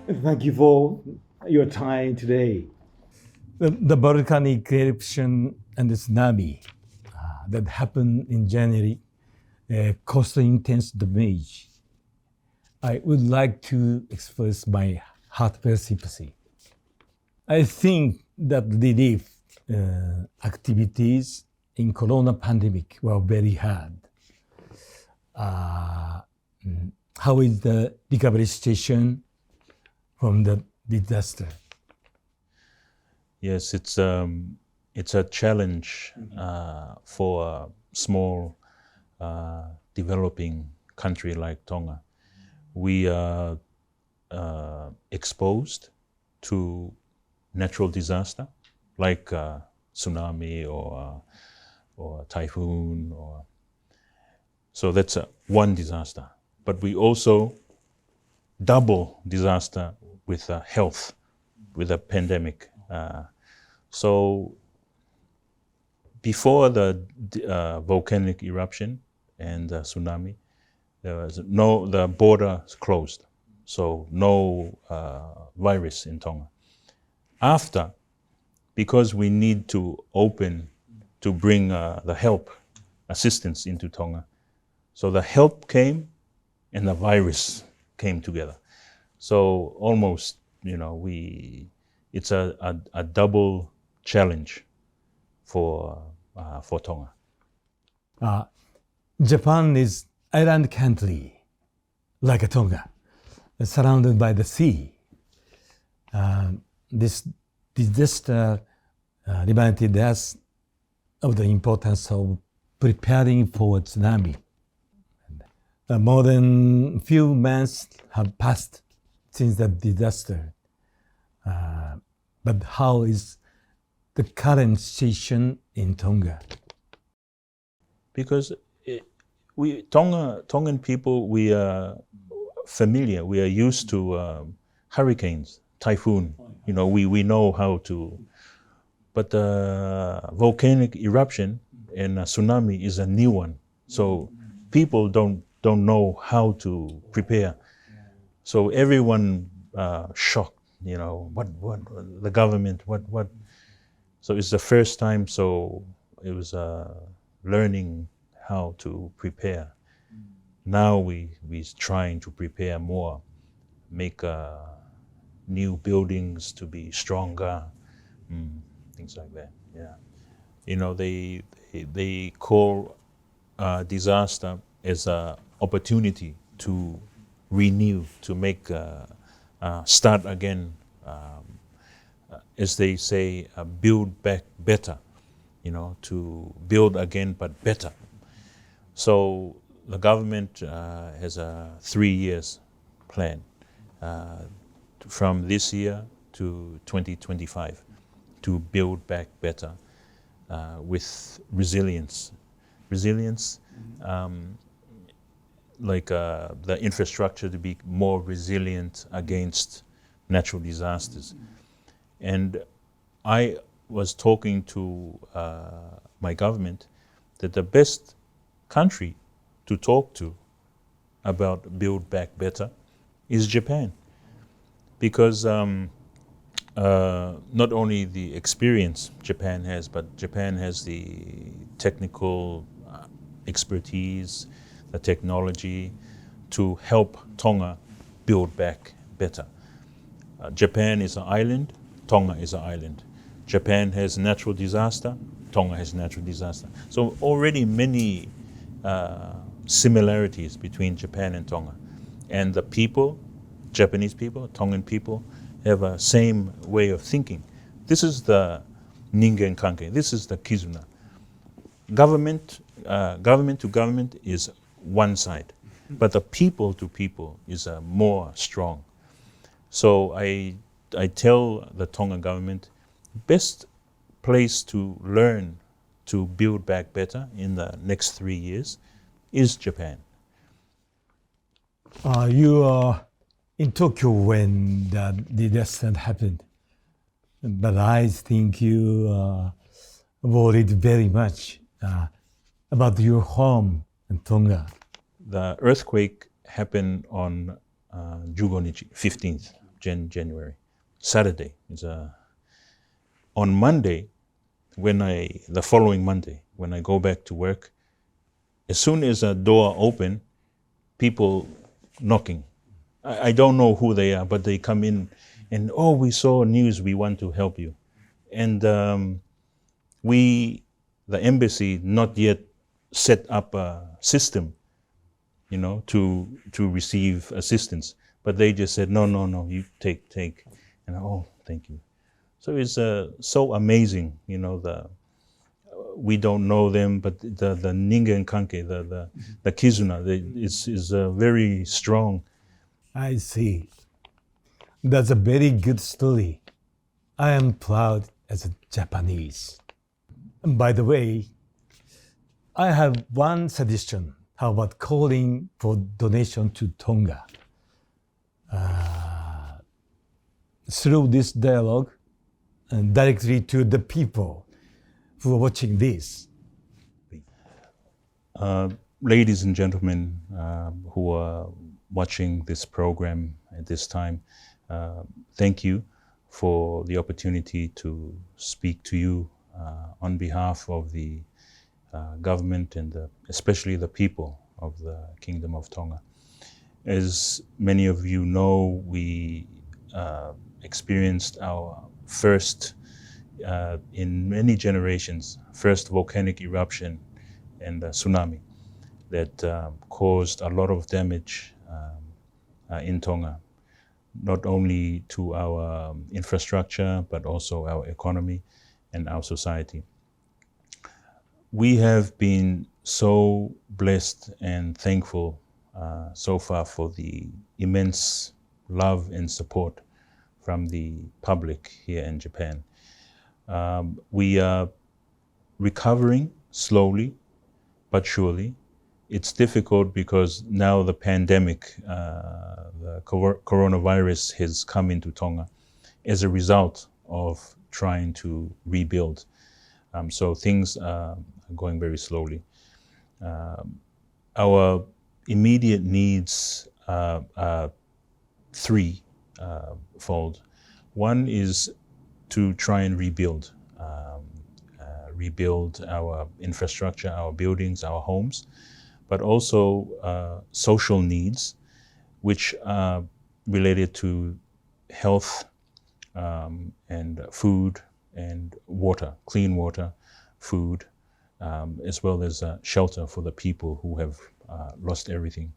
Thank you for your time today. The volcanic eruption and the tsunami that happened in January caused intense damage. I would like to express my heartfelt sympathy. I think that relief activities in corona pandemic were very hard. How is the recovery situation from the disaster? Yes, it's a challenge for a small developing country like Tonga. We are exposed to natural disaster like tsunami or typhoon, so that's one disaster. But we also double disaster with health, with a pandemic. So before the volcanic eruption and the tsunami, the border is closed, so no virus in Tonga. After, because we need to open to bring the help, assistance into Tonga, so the help came and the virus came together. So almost, it's a double challenge for Tonga. Japan is island country, like Tonga, surrounded by the sea. This disaster reminded us of the importance of preparing for tsunami. More than few months have passed since the disaster. But how is the current situation in Tonga? Because Tongan people, we are familiar, we are used to hurricanes, typhoon. We know how to. But volcanic eruption and tsunami is a new one, so people don't know how to prepare. So everyone shocked. What the government, what. So it's the first time. So it was learning how to prepare. Now we're trying to prepare more, make new buildings to be stronger, things like that. Yeah, they call disaster as an opportunity to renew, to make start again. As they say, build back better. To build again but better. So the government has a 3 years plan from this year to 2025 to build back better with resilience. Resilience, like the infrastructure to be more resilient against natural disasters. And I was talking to my government that the best country to talk to about build back better is Japan, because not only the experience Japan has, but Japan has the technical expertise, the technology to help Tonga build back better. Japan is an island, Tonga is an island. Japan has natural disaster, Tonga has natural disaster. So already many similarities between Japan and Tonga. And the people, Japanese people, Tongan people, have a same way of thinking. This is the ningen kanke, this is the kizuna. Government to government is one side, but the people to people is more strong. So I tell the Tongan government, best place to learn to build back better in the next 3 years is Japan. You are in Tokyo when the disaster happened, but I think you worried very much about your home in Tonga. The earthquake happened on 15th January, Saturday. On Monday, the following Monday, when I go back to work, as soon as a door open, people knocking. I don't know who they are, but they come in and, oh, we saw news, we want to help you. And the embassy, not yet set up a system, to receive assistance. But they just said, no, you take. And oh, thank you. So it's so amazing, we don't know them, but the ningen kanke, the kizuna, is very strong. I see. That's a very good story. I am proud as a Japanese. And by the way, I have one suggestion. How about calling for donation to Tonga? Through this dialogue and directly to the people who are watching this. Ladies and gentlemen who are watching this program at this time, thank you for the opportunity to speak to you on behalf of the government and especially the people of the Kingdom of Tonga. As many of you know, we experienced our first, in many generations, first volcanic eruption and tsunami that caused a lot of damage in Tonga, not only to our infrastructure, but also our economy and our society. We have been so blessed and thankful so far for the immense love and support from the public here in Japan. We are recovering slowly but surely. It's difficult because now the pandemic, the coronavirus has come into Tonga as a result of trying to rebuild. So things are going very slowly. Our immediate needs are threefold. One is to try and rebuild our infrastructure, our buildings, our homes, but also social needs, which are related to health and food and water, clean water, food, as well as shelter for the people who have lost everything.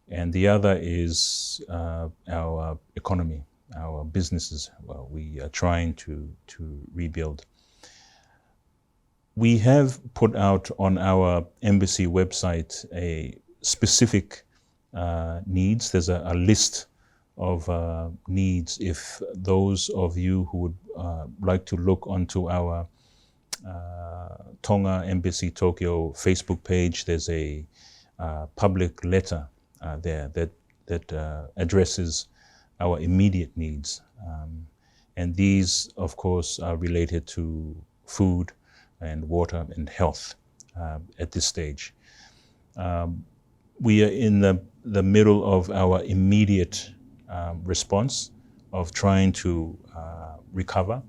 And the other is our economy, our businesses. Well, we are trying to rebuild. We have put out on our embassy website a specific needs. There's a list of needs. If those of you who would like to look onto our Tonga Embassy Tokyo Facebook page, there's a public letter there that addresses our immediate needs. And these, of course, are related to food and water and health at this stage. We are in the middle of our immediate response of trying to recover,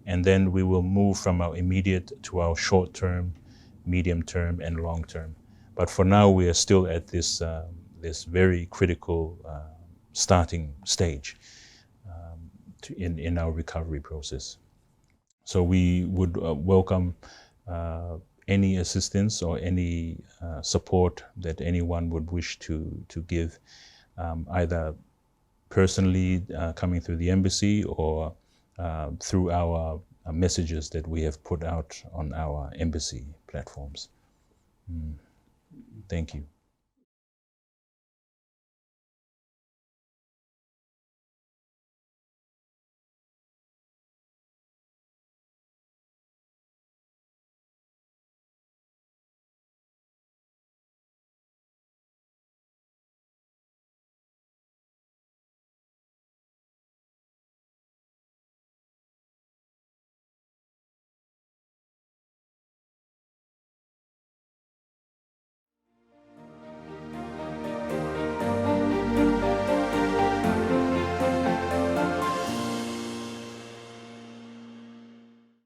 and then we will move from our immediate to our short-term, medium-term, and long-term. But for now, we are still at this very critical starting stage in our recovery process. So we would welcome any assistance or any support that anyone would wish to give, either personally coming through the embassy or through our messages that we have put out on our embassy platforms. Thank you.